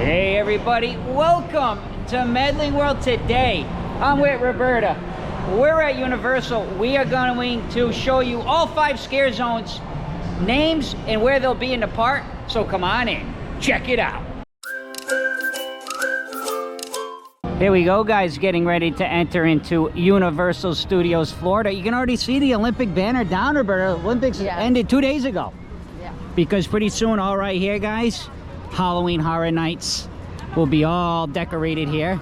Hey everybody, welcome to Medling World. Today I'm with Roberta. We're at Universal. We are going to show you all 5 scare zones, names, and where they'll be in the park. So come on in, check it out. Here we go, guys, getting ready to enter into Universal Studios Florida. You can already see the Olympic banner down, Roberta. Olympics ended 2 days ago. Yeah. Because pretty soon, all right here, guys, Halloween Horror Nights will be all decorated here.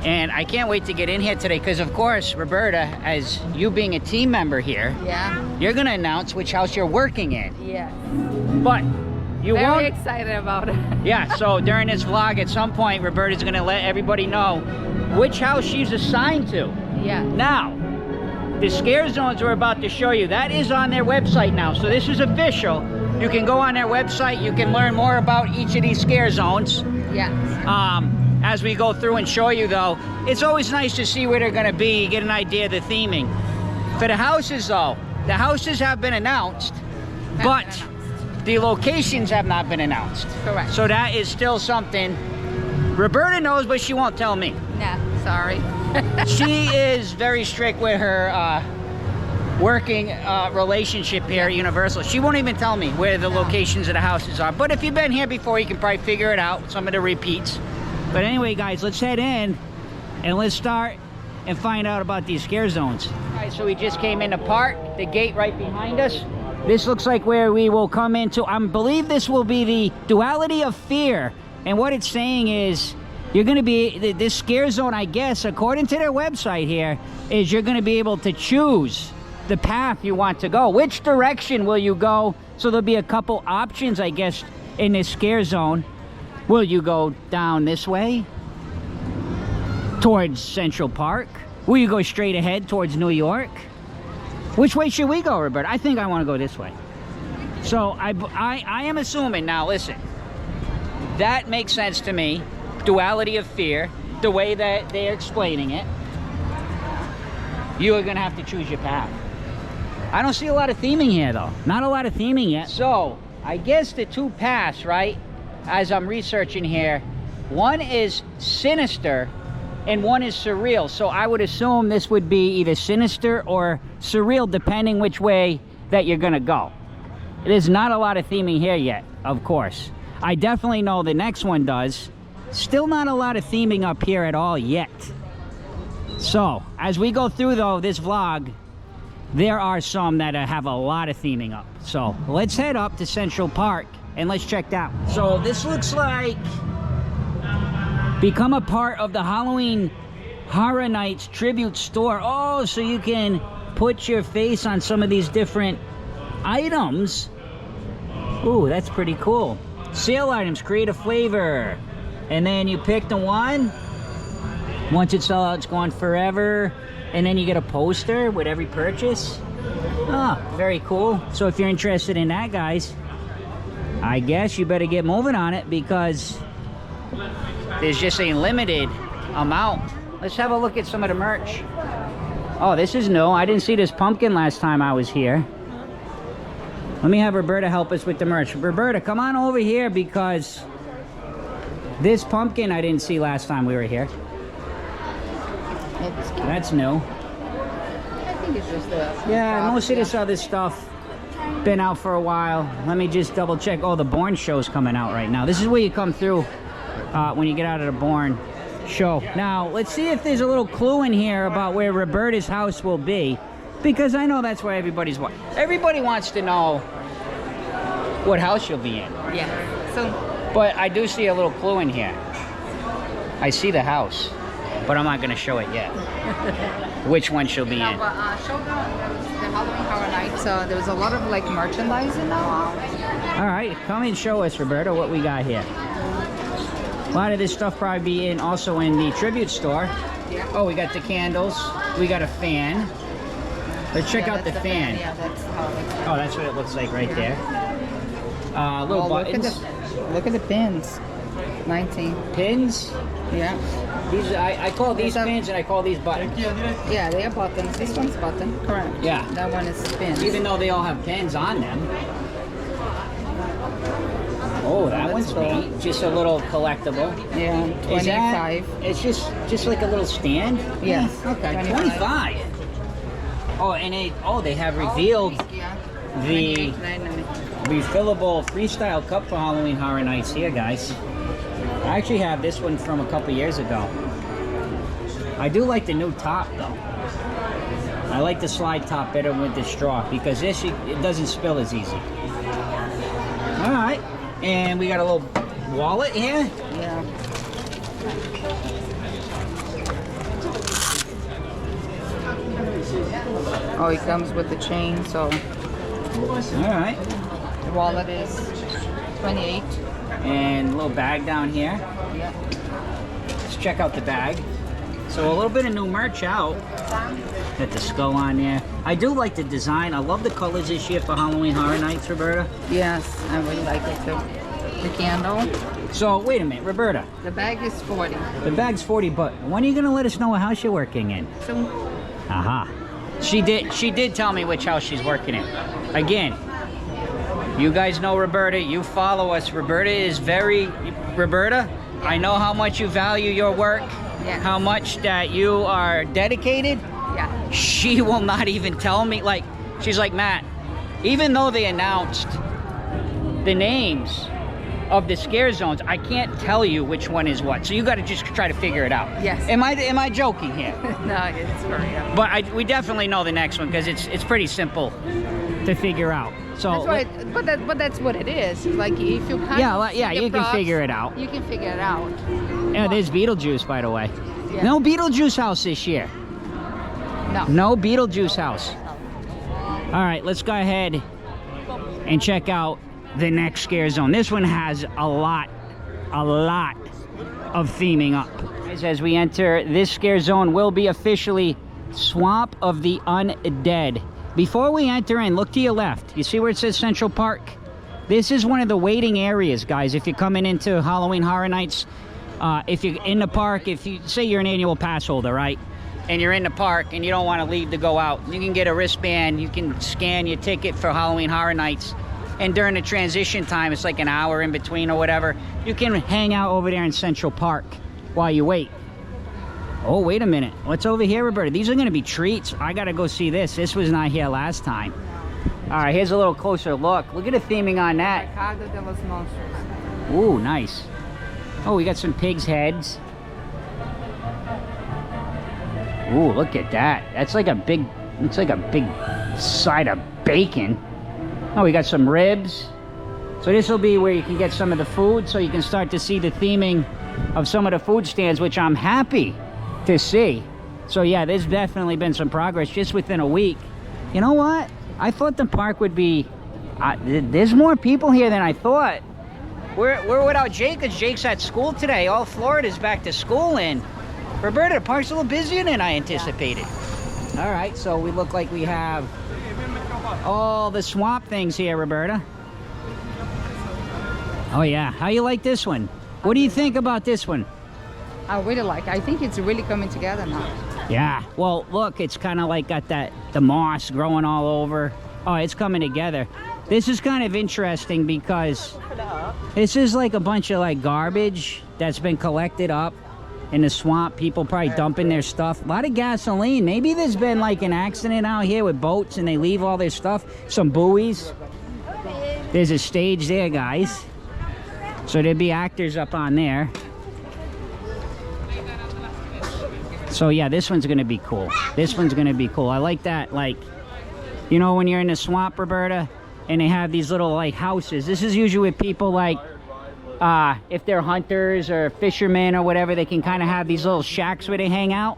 And I can't wait to get in here today because, of course, Roberta, as you being a team member here, you're going to announce which house you're working in. Yeah. But you won't... Very excited about it. Yeah, so during this vlog, at some point, Roberta's going to let everybody know which house she's assigned to. Yeah. Now, the scare zones we're about to show you, that is on their website now. So this is official. You can go on their website. You can learn more about each of these scare zones. Yeah. As we go through and show you, though, it's always nice to see where they're going to be, get an idea of the theming. For the houses, though, the houses have been announced, but the locations have not been announced. Correct. So that is still something Roberta knows, but she won't tell me. Nah, sorry. She is very strict with her working relationship here at Universal. She won't even tell me where the locations of the houses are. But if you've been here before, you can probably figure it out, some of the repeats. But anyway, guys, let's head in and let's start and find out about these scare zones. All right, so we just came in the park, the gate right behind us. This looks like where we will come into, I believe this will be the Duality of Fear. And what it's saying is, you're going to be, this scare zone, I guess, according to their website here, is you're going to be able to choose the path you want to go. Which direction will you go? So there'll be a couple options, I guess, in this scare zone. Will you go down this way towards Central Park? Will you go straight ahead towards New York? Which way should we go, Roberta? I think I want to go this way. So I am assuming, now listen, that makes sense to me. Duality of Fear, the way that they're explaining it. You are going to have to choose your path. I don't see a lot of theming here, though. Not a lot of theming yet. So I guess the 2 paths, right, as I'm researching here, one is sinister and one is surreal. So I would assume this would be either sinister or surreal, depending which way that you're gonna go. There's not a lot of theming here yet, of course. I definitely know the next one does. Still not a lot of theming up here at all yet. So as we go through, though, this vlog, there are some that have a lot of theming up. So let's head up to Central Park and let's check that out. So this looks like become a part of the Halloween Horror Nights tribute store. Oh, so you can put your face on some of these different items. Ooh, that's pretty cool. Sale items, create a flavor. And then you pick the one. Once it's sold out, it's gone forever. And then you get a poster with every purchase. Oh, very cool. So if you're interested in that, guys, I guess you better get moving on it because there's just a limited amount. Let's have a look at some of the merch. Oh, this is new. I didn't see this pumpkin last time I was here. Let me have Roberta help us with the merch. Roberta, come on over here because this pumpkin I didn't see last time we were here. That's new. I think it's just the... Yeah, most of this other stuff been out for a while. Let me just double check. Oh, the Bourne show's coming out right now. This is where you come through when you get out of the Bourne show. Now, let's see if there's a little clue in here about where Roberta's house will be, because I know that's where everybody wants to know what house you'll be in. Yeah. So. But I do see a little clue in here. I see the house, but I'm not going to show it yet. Which one she'll be in. But show the Halloween Horror Nights. There was a lot of like merchandising now. All right, come and show us, Roberta, what we got here. A lot of this stuff probably be in also in the tribute store. Yeah. Oh, we got the candles. We got a fan. Let's check out the fan. Yeah, that's how it looks like. Oh, that's what it looks like right there. Little buttons. Look at the pins. 19 pins. Yeah. These I call these pins and I call these buttons. Yeah, they are buttons. This one's button. Correct. Yeah. That one is pins. Even though they all have pins on them. Oh, that one's cool. neat. Just a little collectible. Yeah, Is that- 25. It's just like a little stand? Yes. Yeah, okay. 25. 25. Oh, and they have revealed Yeah. the 28.99. refillable freestyle cup for Halloween Horror Nights here, guys. I actually have this one from a couple years ago. I do like the new top though. I like the slide top better with the straw because this it doesn't spill as easy. All right, and we got a little wallet here. Yeah. Oh, it comes with the chain, so All right, the wallet is 28. and a little bag down here. Yeah. Let's check out the bag. So a little bit of new merch out. Got the skull on there. I do like the design. I love the colors this year for Halloween Horror Nights, Roberta. Yes, I really like it too. The candle. So wait a minute, Roberta. The bag is 40. The bag's 40, but when are you gonna let us know what house you're working in? So, Aha. She did tell me which house she's working in. Again, you guys know Roberta. You follow us. Roberta, I know how much you value your work. Yeah. How much that you are dedicated. yeah. She will not even tell me. Like, she's like, Matt, even though they announced the names of the scare zones, I can't tell you which one is what. So you got to just try to figure it out. Yes. Am I joking here? No, it's for real. But we definitely know the next one because it's pretty simple to figure out. So That's right, but that's what it is. Like if you can't Yeah, see the you can props, figure it out. You can figure it out. Yeah, there's Beetlejuice, by the way. Yeah. No Beetlejuice house this year. No. No Beetlejuice house. All right, let's go ahead and check out the next scare zone. This one has a lot of theming up. As we enter, this scare zone will be officially Swamp of the Undead. Before we enter in, look to your left. You see where it says Central Park? This is one of the waiting areas, guys. If you're coming into Halloween Horror Nights, if you're in the park, if you say you're an annual pass holder, right? And you're in the park and you don't want to leave to go out, you can get a wristband, you can scan your ticket for Halloween Horror Nights. And during the transition time, it's like an hour in between or whatever, you can hang out over there in Central Park while you wait. Oh, wait a minute. What's over here, Roberta? These are going to be treats. I got to go see this. This was not here last time. All right, here's a little closer look. Look at the theming on that. Mercado de los Monstros. Ooh, nice. Oh, we got some pigs' heads. Ooh, look at that. That's like a big, it's like a big side of bacon. Oh, we got some ribs. So this will be where you can get some of the food, so you can start to see the theming of some of the food stands, which I'm happy to see. So yeah, there's definitely been some progress just within a week. You know what? I thought the park would be, there's more people here than I thought. We're without Jake, because Jake's at school today. All Florida's back to school, and Roberta, the park's a little busier than I anticipated. All right, so we look like we have all the swamp things here, Roberta. Oh yeah, how you like this one? What do you think about this one? I really like. I think it's really coming together now. Yeah, well, look, it's kind of like got the moss growing all over. Oh, it's coming together. This is kind of interesting because this is like a bunch of like garbage that's been collected up in the swamp. People probably dumping their stuff. A lot of gasoline. Maybe there's been like an accident out here with boats and they leave all their stuff. Some buoys. There's a stage there, guys. So there'd be actors up on there. So yeah, this one's gonna be cool. This one's gonna be cool. I like that, like, you know, when you're in the swamp, Roberta, and they have these little like houses. This is usually with people like, if they're hunters or fishermen or whatever, they can kind of have these little shacks where they hang out.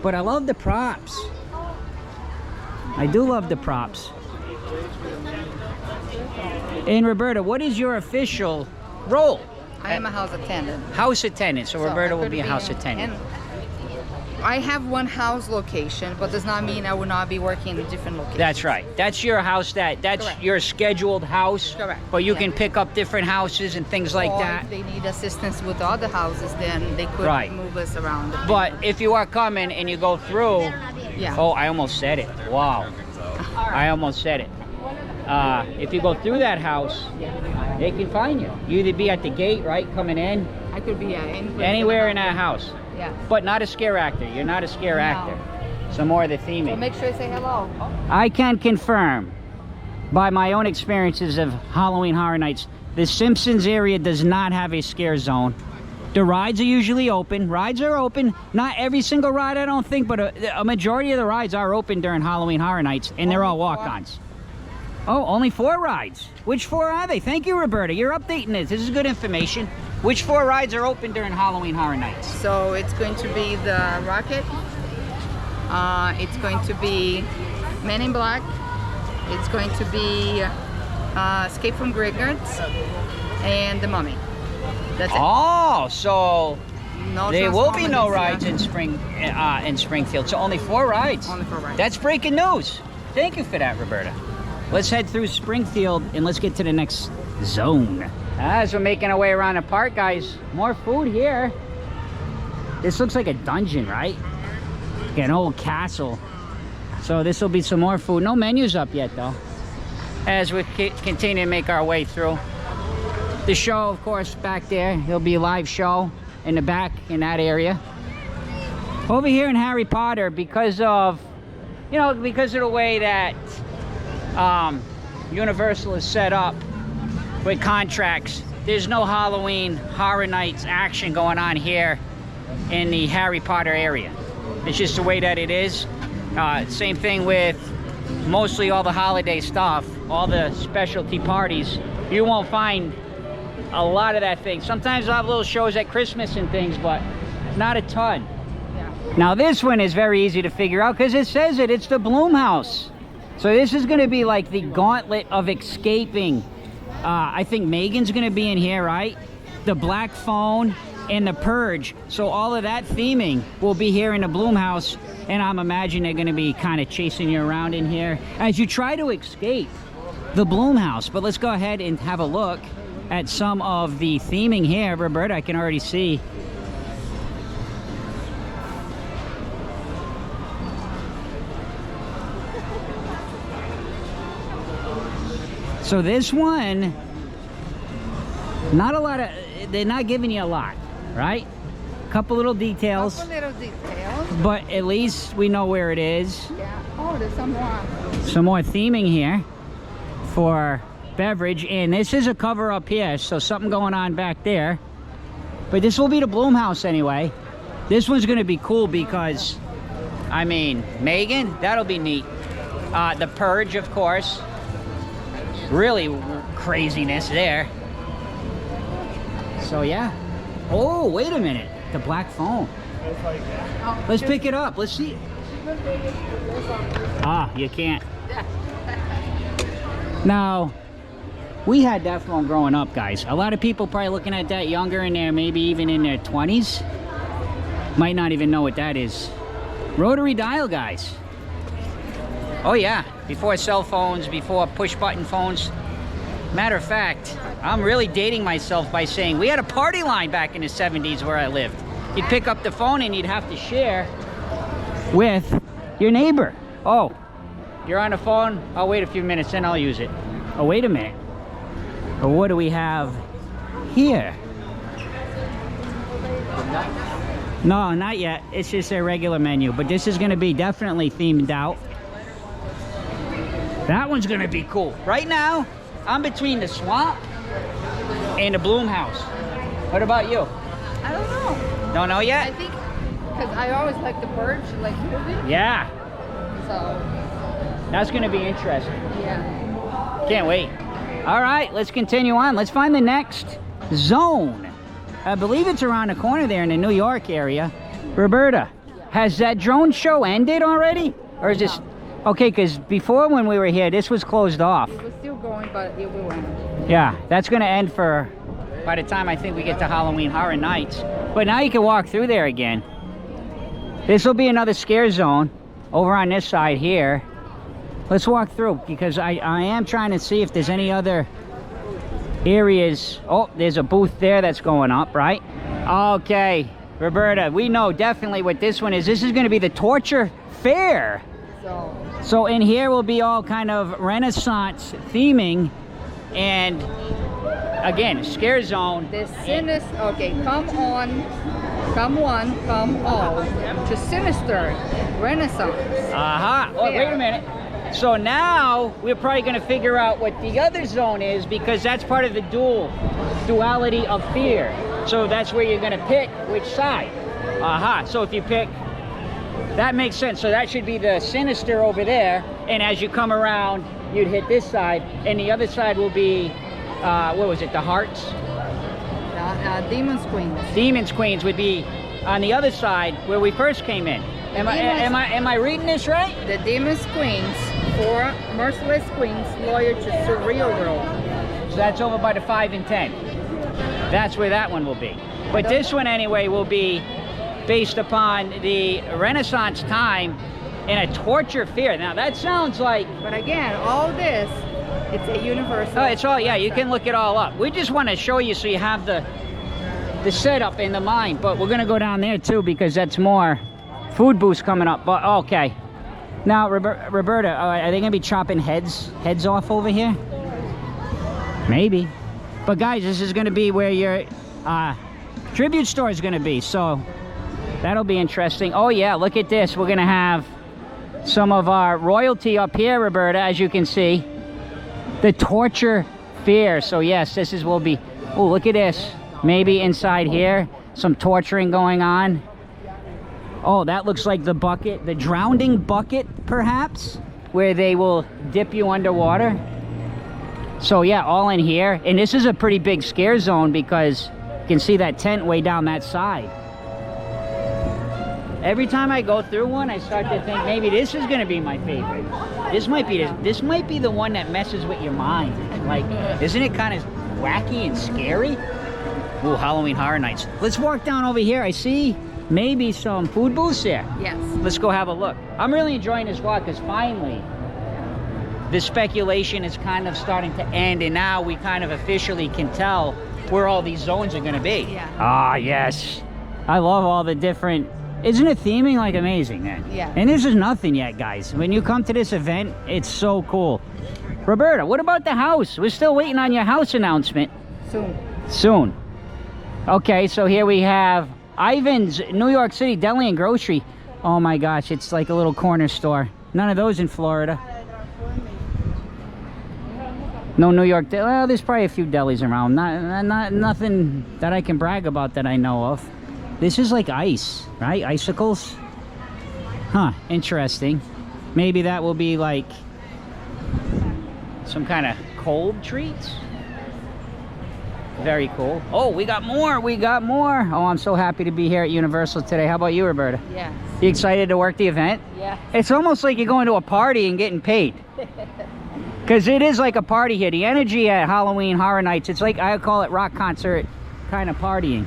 But I love the props. I do love the props. And Roberta, what is your official role? I am a house attendant. House attendant. So Roberta will be a house attendant. I have one house location, but does not mean I will not be working in different locations. That's right. That's your house. That's Correct. your scheduled house. Correct. But you Yeah. can pick up different houses and things like or that. if they need assistance with other houses, then they could Right. move us around. But if you are coming and you go through, Yeah. oh, I almost said it. Wow. I almost said it. if you go through that house, they can find you. You either be at the gate, right, coming in. I could be anywhere in that house. Yeah. But not a scare actor. You're not a scare actor. Some more of the theming. Well, make sure you say hello. I can confirm, by my own experiences of Halloween Horror Nights, the Simpsons area does not have a scare zone. The rides are usually open. Rides are open. Not every single ride, I don't think, but a majority of the rides are open during Halloween Horror Nights, and they're all walk-ons. Oh, only 4 rides. Which 4 are they? Thank you, Roberta. You're updating this. This is good information. Which 4 rides are open during Halloween Horror Nights? So it's going to be the Rocket. It's going to be Men in Black. It's going to be Escape from Graveyards and The Mummy. That's it. Oh, so No there will be no Transformers, rides in Springfield. So only 4 rides. Only 4 rides. That's breaking news. Thank you for that, Roberta. Let's head through Springfield and let's get to the next zone. As we're making our way around the park, guys, more food here. This looks like a dungeon, right? Like an old castle. So this will be some more food. No menus up yet, though. As we continue to make our way through. The show, of course, back there. There'll be a live show in the back in that area. Over here in Harry Potter, because of, because of the way that Universal is set up with contracts, there's no Halloween Horror Nights action going on here in the Harry Potter area. It's just the way that it is. Same thing with mostly all the holiday stuff, all the specialty parties. You won't find a lot of that thing. Sometimes they'll have little shows at Christmas and things, but not a ton. Yeah. Now this one is very easy to figure out because it says it's the Blumhouse. So this is going to be like the gauntlet of escaping. I think Megan's going to be in here, right? The Black Phone and the Purge. So all of that theming will be here in the Blumhouse, and I'm imagining they're going to be kind of chasing you around in here as you try to escape the Blumhouse. But let's go ahead and have a look at some of the theming here. Roberta, I can already see. So this one, not a lot of, they're not giving you a lot, right? Couple little details. Couple little details. But at least we know where it is. Yeah. Oh, there's some more. Some more theming here for beverage, and this is a cover up here, so something going on back there. But this will be the Blumhouse anyway. This one's gonna be cool because, I mean, Megan, that'll be neat. The Purge, of course. Really craziness there. So yeah. Oh, wait a minute. The Black Phone. Let's pick it up. Let's see. Ah, you can't. Now, we had that phone growing up, guys. A lot of people probably looking at that younger in there, maybe even in their 20s. Might not even know what that is. Rotary dial, guys. Oh yeah, before cell phones, before push button phones. Matter of fact, I'm really dating myself by saying we had a party line back in the 70s where I lived. You'd pick up the phone and you'd have to share with your neighbor. Oh, you're on the phone? I'll wait a few minutes, then I'll use it. Oh, wait a minute. What do we have here? No, not yet. It's just a regular menu, but this is going to be definitely themed out. That one's going to be cool. Right now, I'm between the swamp and the Blumhouse. What about you? I don't know. Don't know yet? I think, because I always like the Purge, like movie. Yeah. So. That's going to be interesting. Yeah. Can't wait. All right, let's continue on. Let's find the next zone. I believe it's around the corner there in the New York area. Roberta, has that drone show ended already? Or is this... Okay, because before when we were here, this was closed off. It was still going, but it will end. Yeah, that's going to end for... by the time I think we get to Halloween Horror Nights. But now you can walk through there again. This will be another scare zone over on this side here. Let's walk through because I am trying to see if there's any other areas. Oh, there's a booth there that's going up, right? Okay, Roberta, we know definitely what this one is. This is going to be the Torture Fair. So So in here will be all kind of Renaissance theming, and again, scare zone. The sinister. Okay, come on, come one, come all. To sinister Renaissance. Aha. Oh, wait a minute. So now we're probably going to figure out what the other zone is, because that's part of the duality of fear. So that's where you're going to pick which side. Aha. So if you pick, that makes sense. So that should be the sinister over there. And as you come around, you'd hit this side, and the other side will be, what was it? The hearts. Demons Queens. Demons Queens would be on the other side where we first came in. Am I reading this right? The Demons Queens, for Merciless Queens, lawyer to surreal world. So that's over by the 5 and 10. That's where that one will be. But this one anyway will be based upon the Renaissance time and a torture fear. Now that sounds like... But again, all this, it's a universal... Oh, it's all, yeah, you can look it all up. We just want to show you so you have the setup in the mind. But we're going to go down there too, because that's more food booths coming up. But okay. Now, Roberta, are they going to be chopping heads off over here? Maybe. But guys, this is going to be where your tribute store is going to be. So that'll be interesting. Oh yeah, look at this. We're going to have some of our royalty up here, Roberta, as you can see. The torture fear. So yes, this is will be... Oh, look at this. Maybe inside here, some torturing going on. Oh, that looks like the bucket, the drowning bucket, perhaps, where they will dip you underwater. So yeah, all in here. And this is a pretty big scare zone, because you can see that tent way down that side. Every time I go through one, I start to think maybe this is going to be my favorite. This might be the one that messes with your mind. Like, isn't it kind of wacky and scary? Ooh, Halloween Horror Nights. Let's walk down over here. I see maybe some food booths there. Yes. Let's go have a look. I'm really enjoying this walk, because finally the speculation is kind of starting to end, and now we kind of officially can tell where all these zones are going to be. Yeah. Ah, yes. I love all the different... Isn't it theming like amazing, man? Yeah. And this is nothing yet, guys. When you come to this event, it's so cool. Roberta, what about the house? We're still waiting on your house announcement. Soon. Okay, so here we have Ivan's New York City Deli and Grocery. Oh my gosh, it's like a little corner store. None of those in Florida. No New York, well, there's probably a few delis around. Nothing that I can brag about that I know of. This is like ice, right? Icicles. Huh, interesting. Maybe that will be like some kind of cold treats. Very cool. Oh, we got more. Oh, I'm so happy to be here at Universal today. How about you, Roberta? Yeah. You excited to work the event? Yeah. It's almost like you're going to a party and getting paid. Because it is like a party here. The energy at Halloween Horror Nights, it's like, I call it rock concert kind of partying.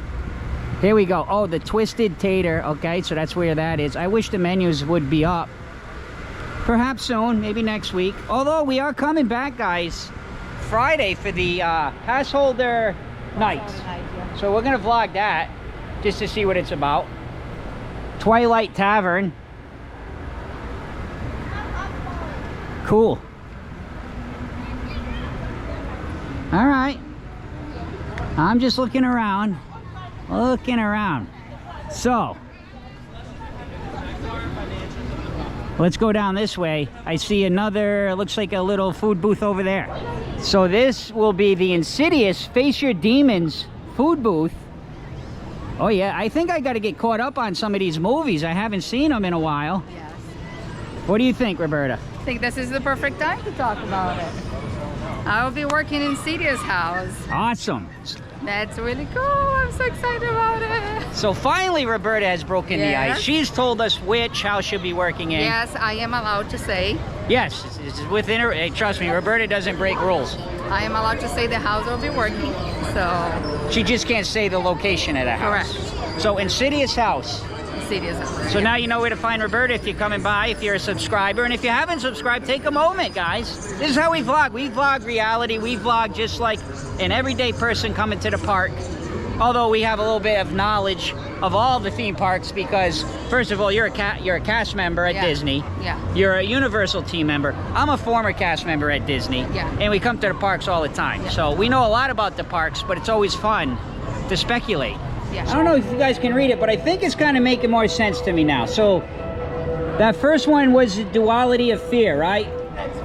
Here we go. Oh, the Twisted Tater. Okay, so that's where that is. I wish the menus would be up. Perhaps soon, maybe next week. Although we are coming back, guys, Friday for the pass holder nights. So we're going to vlog that just to see what it's about. Twilight Tavern. Cool. All right. I'm just looking around. So let's go down this way. I see another, looks like a little food booth over there. So this will be the Insidious Face Your Demons food booth. Oh yeah, I think I got to get caught up on some of these movies. I haven't seen them in a while. Yes. What do you think, Roberta? I think this is the perfect time to talk about it. I will be working in Insidious house. Awesome. That's really cool. I'm so excited about it. So finally Roberta has broken the ice. She's told us which house she'll be working in. Yes, I am allowed to say. Yes, it's within her. Trust me, Roberta doesn't break rules. I am allowed to say the house I'll be working. So she just can't say the location of the house. Correct. So Insidious house. Insidious house. So now you know where to find Roberta if you're coming by, if you're a subscriber. And if you haven't subscribed, take a moment, guys. This is how we vlog. We vlog reality. We vlog just like an everyday person coming to the park. Although we have a little bit of knowledge of all the theme parks because, first of all, you're a cast member at Disney. Yeah. You're a Universal team member. I'm a former cast member at Disney. Yeah. And we come to the parks all the time. Yeah. So we know a lot about the parks, but it's always fun to speculate. Yeah. I don't know if you guys can read it, but I think it's kind of making more sense to me now. So that first one was the duality of fear, right?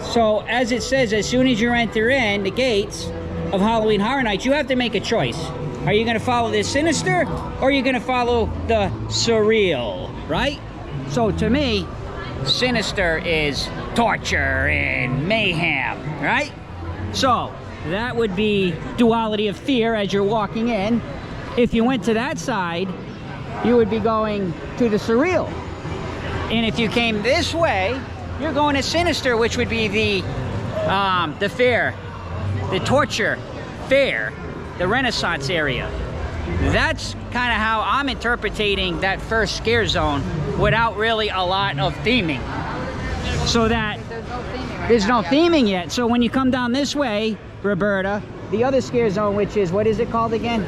So as it says, as soon as you enter in the gates of Halloween Horror Nights, you have to make a choice. Are you going to follow the sinister or are you going to follow the surreal, right? So to me, sinister is torture and mayhem, right? So that would be duality of fear as you're walking in. If you went to that side, you would be going to the surreal. And if you came this way, you're going to sinister, which would be the fear, the torture, fear, the Renaissance area. That's kind of how I'm interpreting that first scare zone without really a lot of theming. So that there's no theming yet. So when you come down this way, Roberta, the other scare zone, which is, what is it called again?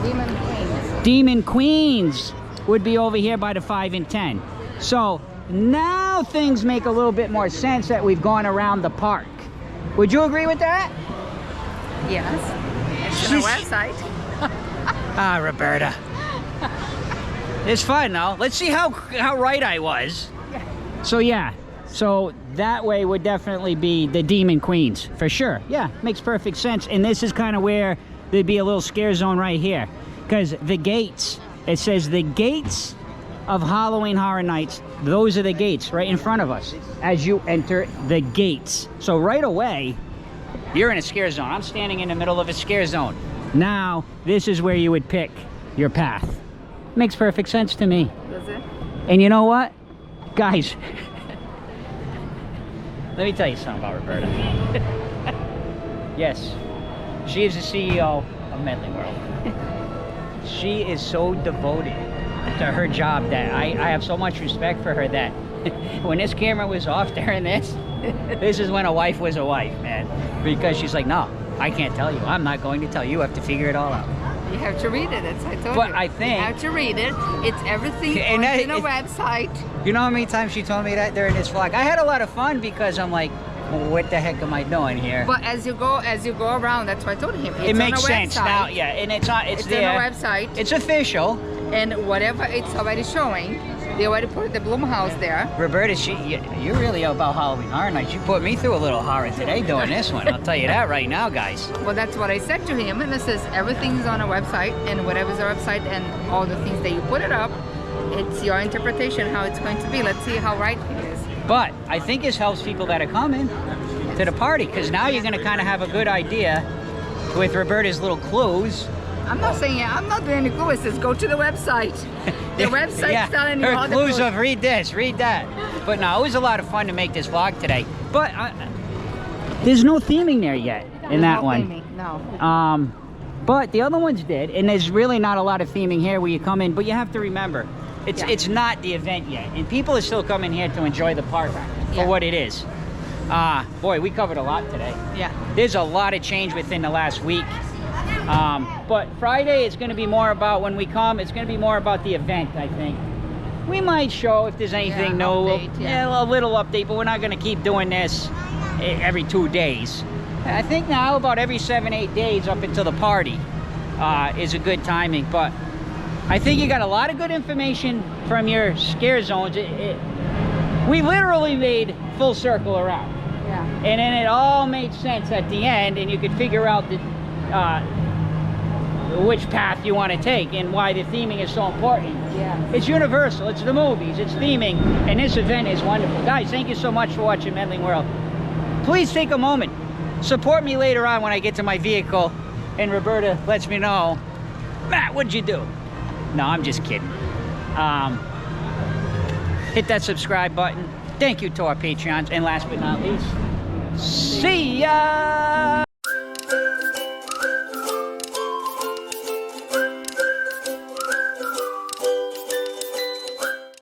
Demon Queens. Demon Queens would be over here by the 5 and 10. So now things make a little bit more sense that we've gone around the park. Would you agree with that? Yes. It's on the website. Ah, Roberta. It's fun though. Let's see how right I was. So yeah, so that way would definitely be the Demon Queens for sure. Yeah, makes perfect sense. And this is kind of where there'd be a little scare zone right here, because the gates, it says the gates of Halloween Horror Nights. Those are the gates right in front of us as you enter the gates. So right away, you're in a scare zone. I'm standing in the middle of a scare zone. Now, this is where you would pick your path. Makes perfect sense to me. Does it? And you know what? Guys, let me tell you something about Roberta. Yes, she is the CEO of Medling World. She is so devoted to her job that I have so much respect for her that when this camera was off during this is when a wife was a wife, man. Because she's like, no, I can't tell you. I'm not going to tell you. You have to figure it all out. You have to read it. That's I told you. But I think you have to read it. It's everything And on a website. You know how many times she told me that during this vlog? I had a lot of fun because I'm like, well, what the heck am I doing here? But as you go around, that's what I told him. It's it makes on a sense website. now, yeah. And it's It's on there. a website. It's official. And whatever it's already showing, they already put the Blumhouse there. Roberta, you're really about Halloween Horror Nights. You put me through a little horror today doing this one. I'll tell you that right now, guys. Well, that's what I said to him, and it says everything's on a website, and whatever's on a website and all the things that you put it up, it's your interpretation how it's going to be. Let's see how right he is. But I think this helps people that are coming to the party, because now you're going to kind of have a good idea with Roberta's little clues. I'm not saying I'm not doing any clues. It says go to the website. The website's telling you her all the clues of read this, read that. But no, it was a lot of fun to make this vlog today. But there's no theming there yet in that one. No. But the other ones did, and there's really not a lot of theming here where you come in. But you have to remember, it's not the event yet, and people are still coming here to enjoy the park for what it is. Boy, we covered a lot today. Yeah. There's a lot of change within the last week. But Friday, it's going to be more about, when we come, it's going to be more about the event, I think. We might show if there's anything new. Update, a little update, but we're not going to keep doing this every 2 days. I think now about every 7-8 days up until the party is a good timing. But I think you got a lot of good information from your scare zones. We literally made full circle around. Yeah. And then it all made sense at the end, and you could figure out which path you want to take and why the theming is so important. Yeah. It's universal. It's the movies. It's theming. And this event is wonderful. Guys, thank you so much for watching Medling World. Please take a moment. Support me later on when I get to my vehicle and Roberta lets me know, Matt, what'd you do? No, I'm just kidding. Hit that subscribe button. Thank you to our Patreons. And last but not least, see ya!